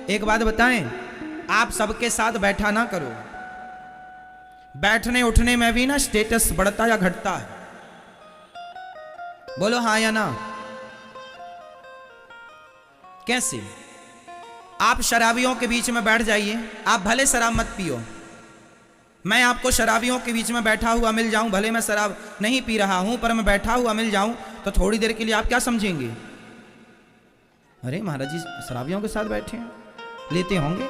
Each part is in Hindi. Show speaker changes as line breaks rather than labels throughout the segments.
एक बात बताएं, आप सबके साथ बैठा ना करो। बैठने उठने में भी ना स्टेटस बढ़ता या घटता है? बोलो हाँ या ना। कैसे? आप शराबियों के बीच में बैठ जाइए, आप भले शराब मत पियो, मैं आपको शराबियों के बीच में बैठा हुआ मिल जाऊं, भले मैं शराब नहीं पी रहा हूं पर मैं बैठा हुआ मिल जाऊं, तो थोड़ी देर के लिए आप क्या समझेंगे? अरे महाराज जी शराबियों के साथ बैठे हैं, लेते होंगे।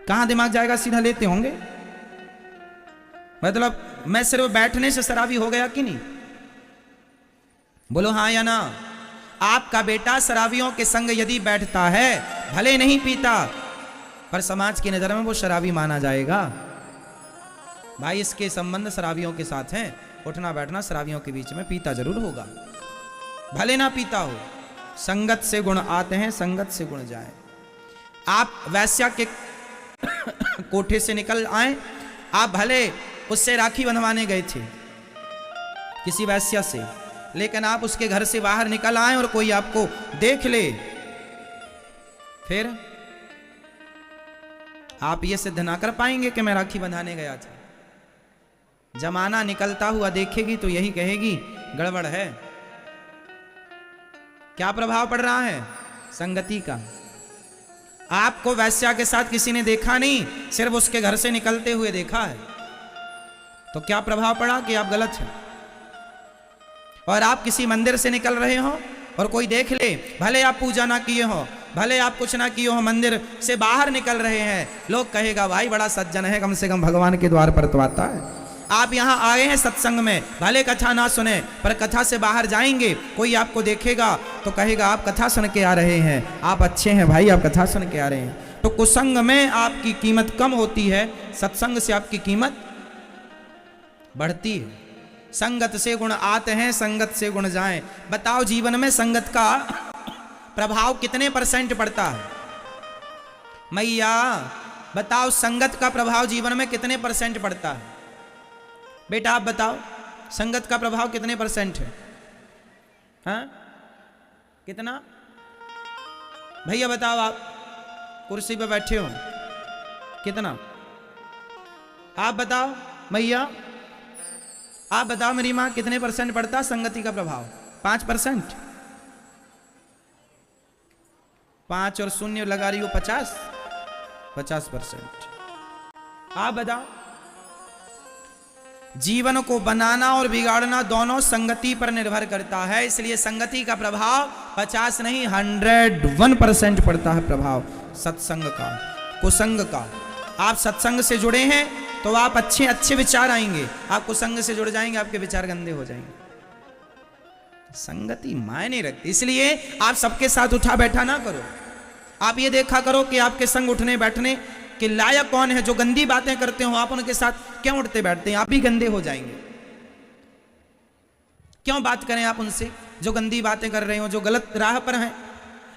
कहां दिमाग जाएगा? सीधा लेते होंगे। मतलब मैं सिर्फ बैठने से शराबी हो गया कि नहीं? बोलो हाँ या ना। आपका बेटा शराबियों के संग यदि बैठता है, भले नहीं पीता, पर समाज की नजर में वो शराबी माना जाएगा। भाई इसके संबंध शराबियों के साथ हैं, उठना बैठना शराबियों के बीच में, पीता जरूर होगा, भले ना पीता हो। संगत से गुण आते हैं, संगत से गुण जाए। आप वैश्या के कोठे से निकल आए, आप भले उससे राखी बंधवाने गए थे किसी वैश्या से, लेकिन आप उसके घर से बाहर निकल आए और कोई आपको देख ले, फिर आप ये सिद्ध ना कर पाएंगे कि मैं राखी बंधाने गया था। जमाना निकलता हुआ देखेगी तो यही कहेगी गड़बड़ है। क्या प्रभाव पड़ रहा है? संगति का। आपको वैश्या के साथ किसी ने देखा नहीं, सिर्फ उसके घर से निकलते हुए देखा है, तो क्या प्रभाव पड़ा कि आप गलत हैं। और आप किसी मंदिर से निकल रहे हो और कोई देख ले, भले आप पूजा ना किए हो, भले आप कुछ ना किए हो, मंदिर से बाहर निकल रहे हैं, लोग कहेगा भाई बड़ा सज्जन है, कम से कम भगवान के द्वार पर तो आता है। आप यहाँ आए हैं सत्संग में, भले कथा ना सुने, पर कथा से बाहर जाएंगे, कोई आपको देखेगा तो कहेगा आप कथा सुन के आ रहे हैं, आप अच्छे हैं भाई, आप कथा सुन के आ रहे हैं। तो कुसंग में आपकी कीमत कम होती है, सत्संग से आपकी कीमत बढ़ती है। संगत से गुण आते हैं, संगत से गुण जाएं। बताओ जीवन में संगत का प्रभाव कितने % पड़ता है? मैया बताओ संगत का प्रभाव जीवन में कितने % पड़ता है? बेटा आप बताओ संगत का प्रभाव कितने % है? हाँ कितना? भैया बताओ, आप कुर्सी पे बैठे हो, कितना? आप बताओ मैया, आप बताओ मेरी मां, कितने % पड़ता संगति का प्रभाव? 5%? 5 और 0 लगा रही हो 50%। आप बताओ। जीवन को बनाना और बिगाड़ना दोनों संगति पर निर्भर करता है, इसलिए संगति का प्रभाव 50 नहीं 101% पड़ता है प्रभाव सत्संग का, कुसंग का। आप सत्संग से जुड़े हैं तो आप अच्छे अच्छे विचार आएंगे, आप कुसंग से जुड़ जाएंगे आपके विचार गंदे हो जाएंगे। संगति मायने रखती, इसलिए आप सबके साथ उठा बैठा ना करो। आप ये देखा करो कि आपके संग उठने बैठने के लायक कौन है। जो गंदी बातें करते हो आप उनके साथ क्यों उठते बैठते हैं? आप भी गंदे हो जाएंगे। क्यों बात करें आप उनसे जो गंदी बातें कर रहे हो, जो गलत राह पर हैं?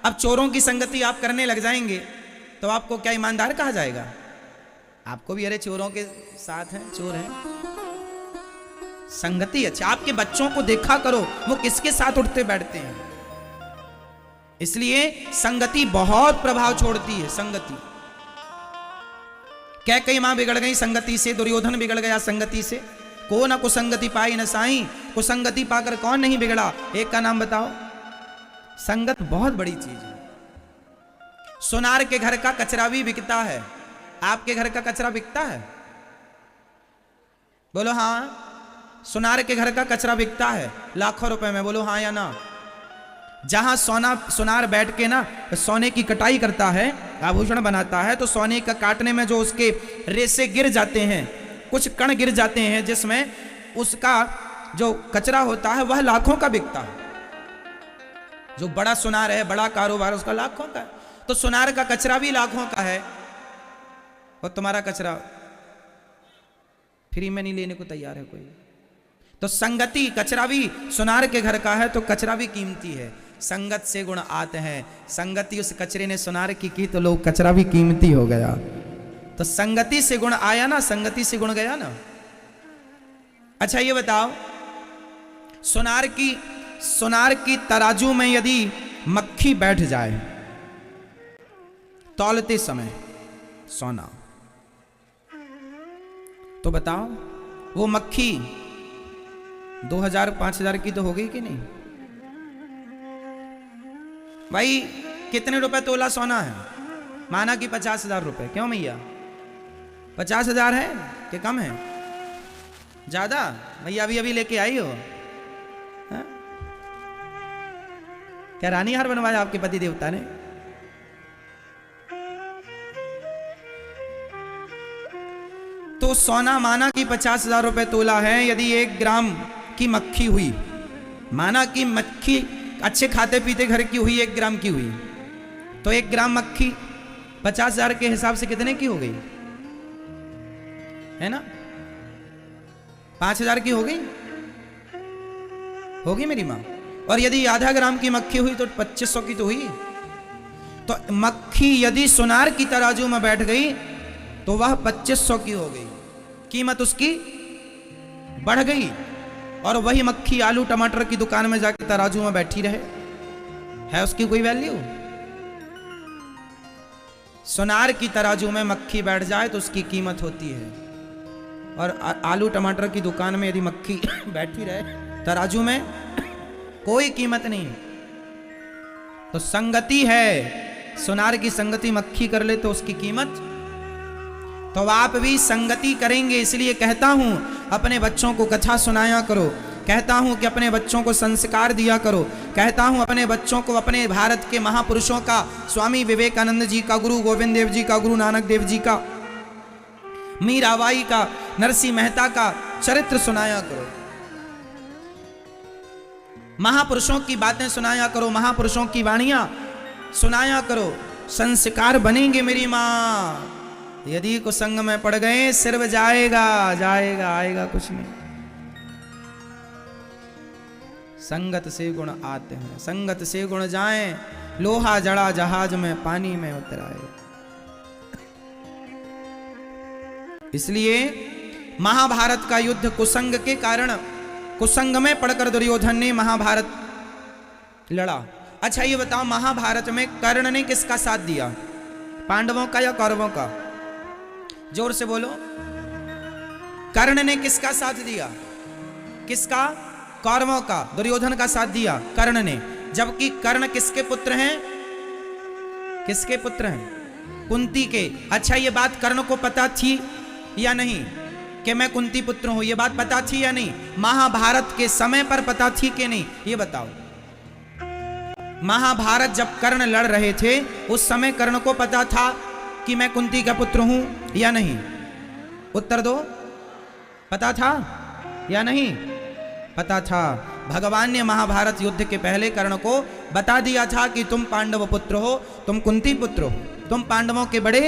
अब चोरों की संगति आप करने लग जाएंगे तो आपको क्या ईमानदार कहा जाएगा? आपको भी अरे चोरों के साथ हैं, चोर हैं। संगति अच्छा। आपके बच्चों को देखा करो वो किसके साथ उठते बैठते हैं। इसलिए संगति बहुत प्रभाव छोड़ती है। संगति कैकेयी मां बिगड़ गई संगति से, दुर्योधन बिगड़ गया संगति से। को न कुसंगति पाई न साई, कुसंगति पाकर कौन नहीं बिगड़ा? एक का नाम बताओ। संगत बहुत बड़ी चीज है। सोनार के घर का कचरा भी बिकता है। आपके घर का कचरा बिकता है? बोलो हाँ। सोनार के घर का कचरा बिकता है लाखों रुपए में, बोलो हाँ या ना। जहां सोनार बैठ के ना सोने की कटाई करता है, आभूषण बनाता है, तो सोने का काटने में जो उसके रेसे गिर जाते हैं, कुछ कण गिर जाते हैं, जिसमें उसका जो कचरा होता है वह लाखों का बिकता है। जो बड़ा सोनार है, बड़ा कारोबार, उसका लाखों का। तो सोनार का कचरा भी लाखों का है और तुम्हारा कचरा फ्री में नहीं लेने को तैयार है कोई। तो संगति, कचरा भी सोनार के घर का है तो कचरा भी कीमती है। संगत से गुण आते हैं। संगति उस कचरे ने सोनार की तो लोग कचरा भी कीमती हो गया। तो संगति से गुण आया ना, संगति से गुण गया ना। अच्छा ये बताओ, सोनार की तराजू में यदि मक्खी बैठ जाए तौलते समय सोना, तो बताओ वो मक्खी 2000-5000 की तो हो गई कि नहीं भाई? कितने रुपए तोला सोना है? माना कि 50,000 रुपए। क्यों मैया 50,000 है कि कम है? ज्यादा? मैया अभी अभी लेके आई हो हा? क्या रानी हार बनवाया आपके पति देवता ने? तो सोना माना कि 50,000 रुपए तोला है। यदि 1 ग्राम की मक्खी हुई, माना कि मक्खी अच्छे खाते पीते घर की हुई, 1 ग्राम की हुई, तो 1 ग्राम मक्खी 50,000 के हिसाब से कितने की हो गई? है ना? 5,000 की हो गई? होगी मेरी मां। और यदि आधा ग्राम की मक्खी हुई तो 2500 की तो हुई। तो मक्खी यदि सोनार की तराजू में बैठ गई तो वह 2500 की हो गई, कीमत उसकी बढ़ गई। और वही मक्खी आलू टमाटर की दुकान में जाकर तराजू में बैठी रहे, है उसकी कोई वैल्यू? सोनार की तराजू में मक्खी बैठ जाए तो उसकी कीमत होती है। और आलू टमाटर की दुकान में यदि मक्खी बैठी रहे तराजू में, कोई कीमत नहीं। तो संगति है, सोनार की संगति मक्खी कर ले तो उसकी कीमत। तो आप भी संगति करेंगे। इसलिए कहता हूं अपने बच्चों को कथा सुनाया करो, कहता हूं कि अपने बच्चों को संस्कार दिया करो, कहता हूं अपने बच्चों को अपने भारत के महापुरुषों का, स्वामी विवेकानंद जी का, गुरु गोविंद देव जी का, गुरु नानक देव जी का, मीराबाई का, नरसिंह मेहता का चरित्र सुनाया करो, महापुरुषों की बातें सुनाया करो, महापुरुषों की वाणियां सुनाया करो। संस्कार बनेंगे मेरी मां। यदि कुसंग में पड़ गए सिर्फ जाएगा जाएगा, आएगा कुछ नहीं। संगत से गुण आते हैं, संगत से गुण जाएं, लोहा जड़ा जहाज में पानी में उतराए। इसलिए महाभारत का युद्ध कुसंग के कारण, कुसंग में पड़कर दुर्योधन ने महाभारत लड़ा। अच्छा ये बताओ, महाभारत में कर्ण ने किसका साथ दिया? पांडवों का या कौरवों का? जोर से बोलो। कर्ण ने किसका साथ दिया? किसका? कौरवों का। दुर्योधन का साथ दिया कर्ण ने। जबकि कर्ण किसके पुत्र हैं? किसके पुत्र हैं? कुंती के। अच्छा ये बात कर्ण को पता थी या नहीं कि मैं कुंती पुत्र हूं? ये बात पता थी या नहीं? महाभारत के समय पर पता थी कि नहीं, ये बताओ। महाभारत जब कर्ण लड़ रहे थे उस समय कर्ण को पता था कि मैं कुंती का पुत्र हूं या नहीं? उत्तर दो। पता था या नहीं? पता था। भगवान ने महाभारत युद्ध के पहले कर्ण को बता दिया था कि तुम पांडव पुत्र हो, तुम कुंती पुत्र हो, तुम पांडवों के बड़े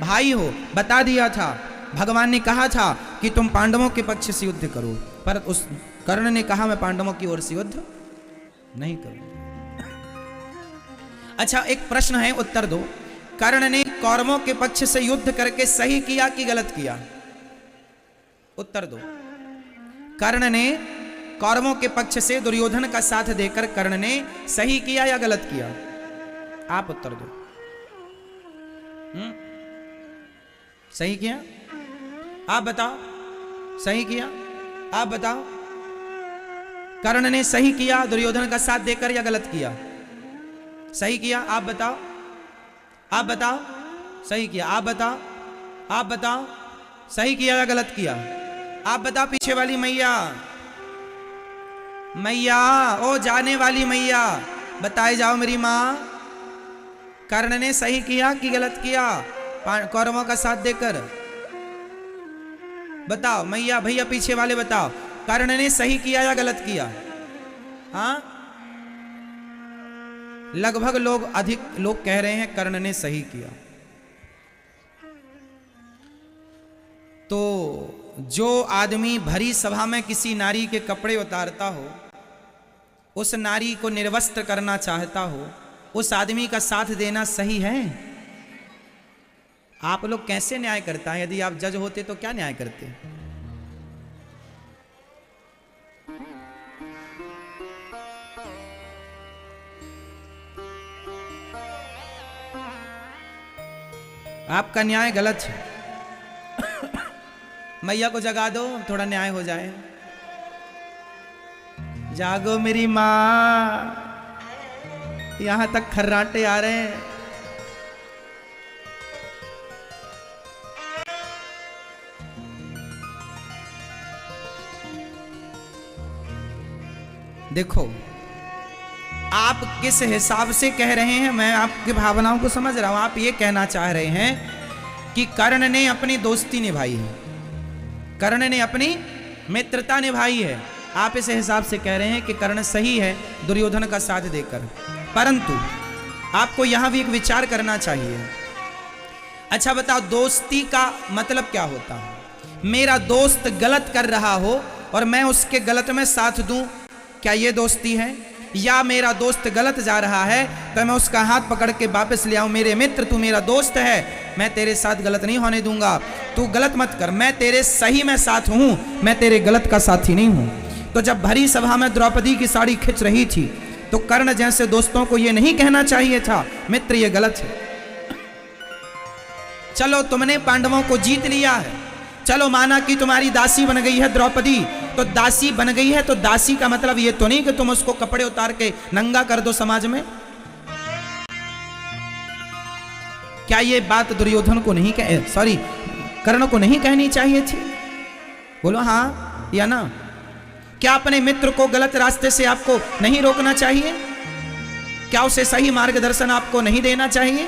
भाई हो, बता दिया था। भगवान ने कहा था कि तुम पांडवों के पक्ष से युद्ध करो, पर उस कर्ण ने कहा मैं पांडवों की ओर से युद्ध नहीं करूं। अच्छा एक प्रश्न है, उत्तर दो। कर्ण ने कौरवों के पक्ष से युद्ध करके सही किया कि गलत किया? उत्तर दो। कर्ण ने कौरवों के पक्ष से दुर्योधन का साथ देकर कर्ण ने सही किया या गलत किया? आप उत्तर दो। सही किया? आप बताओ। सही किया? आप बताओ। कर्ण ने सही किया दुर्योधन का साथ देकर या गलत किया? सही किया? आप बताओ। आप बताओ। सही किया? आप बताओ। आप बताओ। सही किया या गलत किया? आप बताओ। पीछे वाली मैया, मैया, ओ जाने वाली मैया, बताए जाओ मेरी मां, कर्ण ने सही किया कि गलत किया कौरवों का साथ देकर? बताओ मैया, भैया पीछे वाले बताओ, कर्ण ने सही किया या गलत किया? हाँ, लगभग लोग, अधिक लोग कह रहे हैं कर्ण ने सही किया। तो जो आदमी भरी सभा में किसी नारी के कपड़े उतारता हो, उस नारी को निर्वस्त्र करना चाहता हो, उस आदमी का साथ देना सही है? आप लोग कैसे न्याय करता है? यदि आप जज होते तो क्या न्याय करते? आपका न्याय गलत है। मैया को जगा दो, थोड़ा न्याय हो जाए। जागो मेरी माँ, यहां तक खर्राटे आ रहे हैं। देखो आप किस हिसाब से कह रहे हैं, मैं आपकी भावनाओं को समझ रहा हूं। आप ये कहना चाह रहे हैं कि कर्ण ने अपनी दोस्ती निभाई है, कर्ण ने अपनी मित्रता निभाई है। आप इस हिसाब से कह रहे हैं कि कर्ण सही है दुर्योधन का साथ देकर, परंतु आपको यहां भी एक विचार करना चाहिए। अच्छा बताओ, दोस्ती का मतलब क्या होता है? मेरा दोस्त गलत कर रहा हो और मैं उसके गलत में साथ दूं, क्या ये दोस्ती है? या मेरा दोस्त गलत जा रहा है तो मैं उसका हाथ पकड़ के वापस ले आऊं, मेरे मित्र तू मेरा दोस्त है, मैं तेरे साथ गलत नहीं होने दूंगा, तू गलत मत कर, मैं तेरे सही में साथ हूं, मैं तेरे गलत का साथी नहीं हूं। तो जब भरी सभा में द्रौपदी की साड़ी खिंच रही थी तो कर्ण जैसे दोस्तों को यह नहीं कहना चाहिए था मित्र ये गलत है। चलो तुमने पांडवों को जीत लिया है, चलो माना कि तुम्हारी दासी बन गई है द्रौपदी, तो दासी बन गई है तो दासी का मतलब ये तो नहीं कि तुम उसको कपड़े उतार के नंगा कर दो समाज में। क्या ये बात दुर्योधन को नहीं कर्ण को नहीं कहनी चाहिए थी? बोलो हाँ या ना। क्या अपने मित्र को गलत रास्ते से आपको नहीं रोकना चाहिए? क्या उसे सही मार्गदर्शन आपको नहीं देना चाहिए?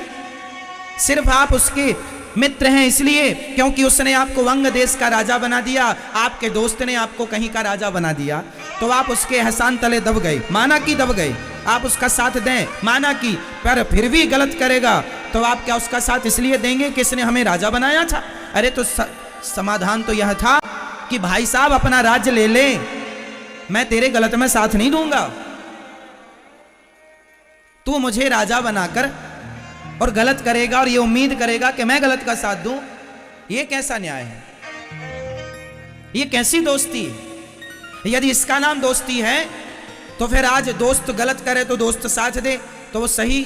सिर्फ आप उसके मित्र हैं इसलिए क्योंकि उसने आपको वंग देश का राजा बना दिया, आपके दोस्त ने आपको कहीं का राजा बना दिया, तो आप उसके एहसान तले दब गए, माना कि दब गए, आप उसका साथ दें, माना कि पर फिर भी गलत करेगा तो आप क्या उसका साथ इसलिए देंगे कि इसने हमें राजा बनाया था? अरे तो समाधान तो यह था कि भाई साहब अपना राज्य ले ले, मैं तेरे गलत में साथ नहीं दूंगा, तू मुझे राजा बनाकर और गलत करेगा और ये उम्मीद करेगा कि मैं गलत का साथ दूं, ये कैसा न्याय है? ये कैसी दोस्ती है? यदि इसका नाम दोस्ती है तो फिर आज दोस्त गलत करे तो दोस्त साथ दे, तो वो सही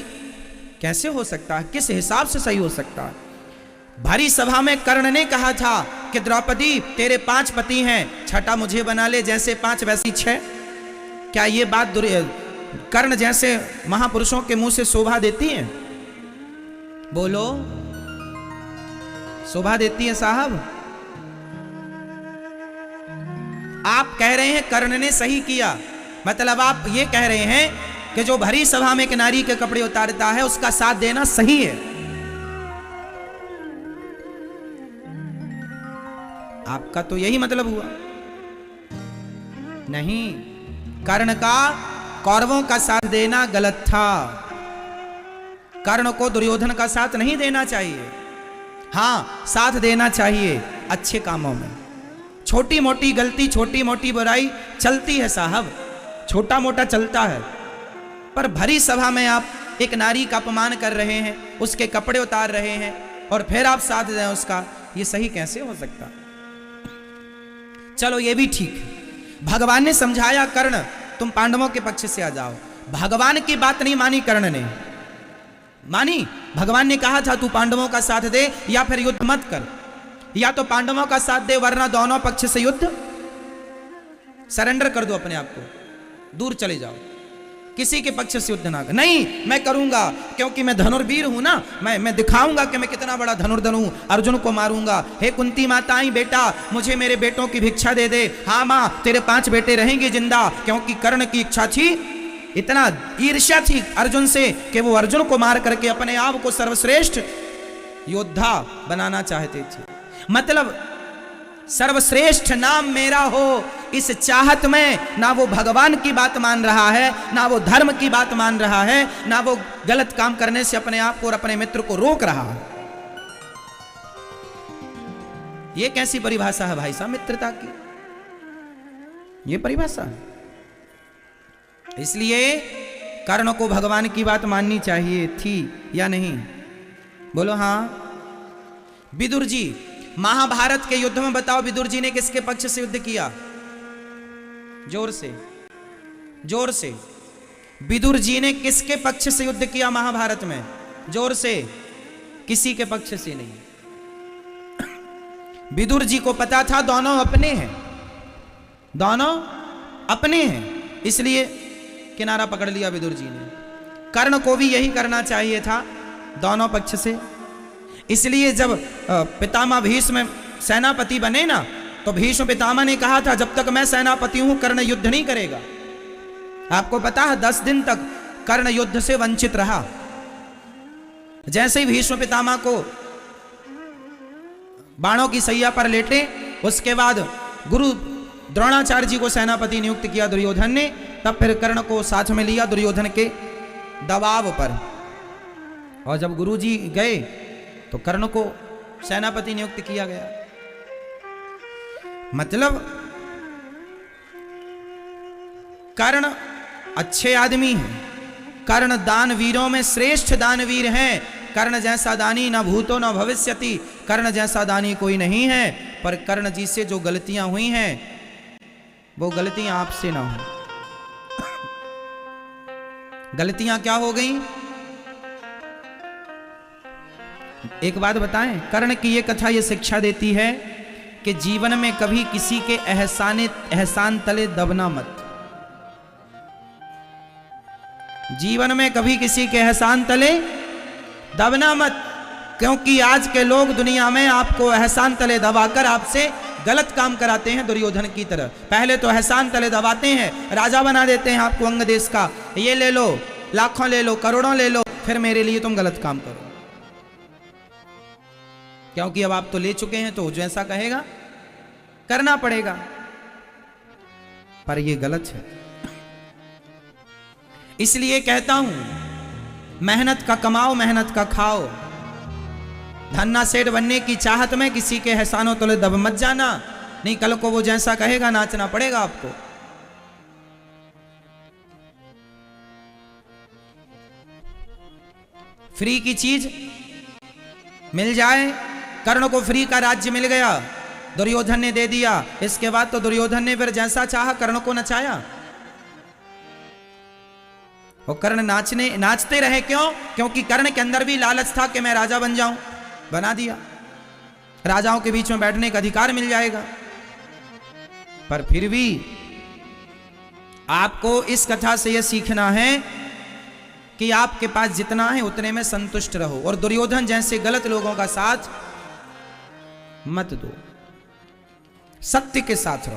कैसे हो सकता है? किस हिसाब से सही हो सकता है? भारी सभा में कर्ण ने कहा था कि द्रौपदी तेरे 5 पति हैं, छठा मुझे बना ले, जैसे 5 वैसी 6। क्या ये बात कर्ण जैसे महापुरुषों के मुंह से शोभा देती है? बोलो, शोभा देती है साहब? आप कह रहे हैं कर्ण ने सही किया, मतलब आप ये कह रहे हैं कि जो भरी सभा में एक नारी के कपड़े उतारता है उसका साथ देना सही है। आपका तो यही मतलब हुआ। नहीं, कर्ण का कौरवों का साथ देना गलत था, कर्ण को दुर्योधन का साथ नहीं देना चाहिए। हां, साथ देना चाहिए अच्छे कामों में। छोटी मोटी गलती, छोटी मोटी बुराई चलती है साहब, छोटा मोटा चलता है, पर भरी सभा में आप एक नारी का अपमान कर रहे हैं, उसके कपड़े उतार रहे हैं और फिर आप साथ दें उसका, ये सही कैसे हो सकता? चलो ये भी ठीक है, भगवान ने समझाया कर्ण तुम पांडवों के पक्ष से आ जाओ, भगवान की बात नहीं मानी कर्ण ने, मानी भगवान ने कहा था तू पांडवों का साथ दे या फिर युद्ध मत कर, या तो पांडवों का साथ दे वरना दोनों पक्ष से युद्ध, सरेंडर कर दो अपने आप को, दूर चले जाओ, किसी के पक्ष से युद्ध ना कर। नहीं, मैं करूंगा क्योंकि मैं धनुर्वीर हूं ना, मैं दिखाऊंगा कि मैं कितना बड़ा धनुर्धर हूं, अर्जुन को मारूंगा। हे कुंती माता आई बेटा मुझे मेरे बेटों की भिक्षा दे दे। हाँ मां, तेरे 5 बेटे रहेंगे जिंदा, क्योंकि कर्ण की इच्छा थी, इतना ईर्ष्या थी अर्जुन से कि वो अर्जुन को मार करके अपने आप को सर्वश्रेष्ठ योद्धा बनाना चाहते थे। मतलब सर्वश्रेष्ठ नाम मेरा हो, इस चाहत में ना वो भगवान की बात मान रहा है, ना वो धर्म की बात मान रहा है, ना वो गलत काम करने से अपने आप को और अपने मित्र को रोक रहा है। ये कैसी परिभाषा है भाई साहब मित्रता की? ये परिभाषा है। इसलिए कर्ण को भगवान की बात माननी चाहिए थी या नहीं? बोलो हाँ। विदुर जी, महाभारत के युद्ध में बताओ विदुर जी ने किसके पक्ष से युद्ध किया? जोर से, जोर से। विदुर जी ने किसके पक्ष से युद्ध किया महाभारत में? जोर से। किसी के पक्ष से नहीं। विदुर जी को पता था दोनों अपने हैं, दोनों अपने हैं, इसलिए किनारा पकड़ लिया विदुर जी ने। कर्ण को भी यही करना चाहिए था, दोनों पक्ष से। इसलिए जब पितामह भीष्म सेनापति बने ना, तो भीष्म पितामह ने कहा था जब तक मैं सेनापति हूं कर्ण युद्ध नहीं करेगा। आपको पता है 10 दिन तक कर्ण युद्ध से वंचित रहा। जैसे ही भीष्म पितामह को बाणों की सैया पर लेटे, उसके बाद गुरु द्रोणाचार्य जी को सेनापति नियुक्त किया दुर्योधन ने, तब फिर कर्ण को साथ में लिया दुर्योधन के दबाव पर। और जब गुरु जी गए तो कर्ण को सेनापति नियुक्त किया गया। मतलब कर्ण अच्छे आदमी हैं, कर्ण दानवीरों में श्रेष्ठ दानवीर हैं। कर्ण जैसा दानी न भूतो न भविष्यति, कर्ण जैसा दानी कोई नहीं है। पर कर्ण जी से जो गलतियां हुई हैं वो गलतियां आपसे ना हो। गलतियां क्या हो गई? एक बात बताएं, कर्ण की ये कथा ये शिक्षा देती है कि जीवन में कभी किसी के एहसान तले दबना मत। जीवन में कभी किसी के एहसान तले दबना मत, क्योंकि आज के लोग दुनिया में आपको एहसान तले दबाकर आपसे गलत काम कराते हैं। दुर्योधन की तरह पहले तो एहसान तले दबाते हैं, राजा बना देते हैं आपको अंग देश का, ये ले लो, लाखों ले लो, करोड़ों ले लो, फिर मेरे लिए तुम गलत काम करो। क्योंकि अब आप तो ले चुके हैं, तो जैसा कहेगा करना पड़ेगा। पर ये गलत है। इसलिए कहता हूं मेहनत का कमाओ, मेहनत का खाओ। धन्ना सेठ बनने की चाहत में किसी के एहसानों तले दब मत जाना, नहीं कल को वो जैसा कहेगा नाचना पड़ेगा आपको। फ्री की चीज मिल जाए, कर्ण को फ्री का राज्य मिल गया, दुर्योधन ने दे दिया। इसके बाद तो दुर्योधन ने फिर जैसा चाहा कर्ण को नचाया। वो कर्ण नाचते रहे। क्यों? क्योंकि कर्ण के अंदर भी लालच था कि मैं राजा बन जाऊं, बना दिया। राजाओं के बीच में बैठने का अधिकार मिल जाएगा। पर फिर भी आपको इस कथा से यह सीखना है कि आपके पास जितना है उतने में संतुष्ट रहो, और दुर्योधन जैसे गलत लोगों का साथ मत दो, सत्य के साथ रहो।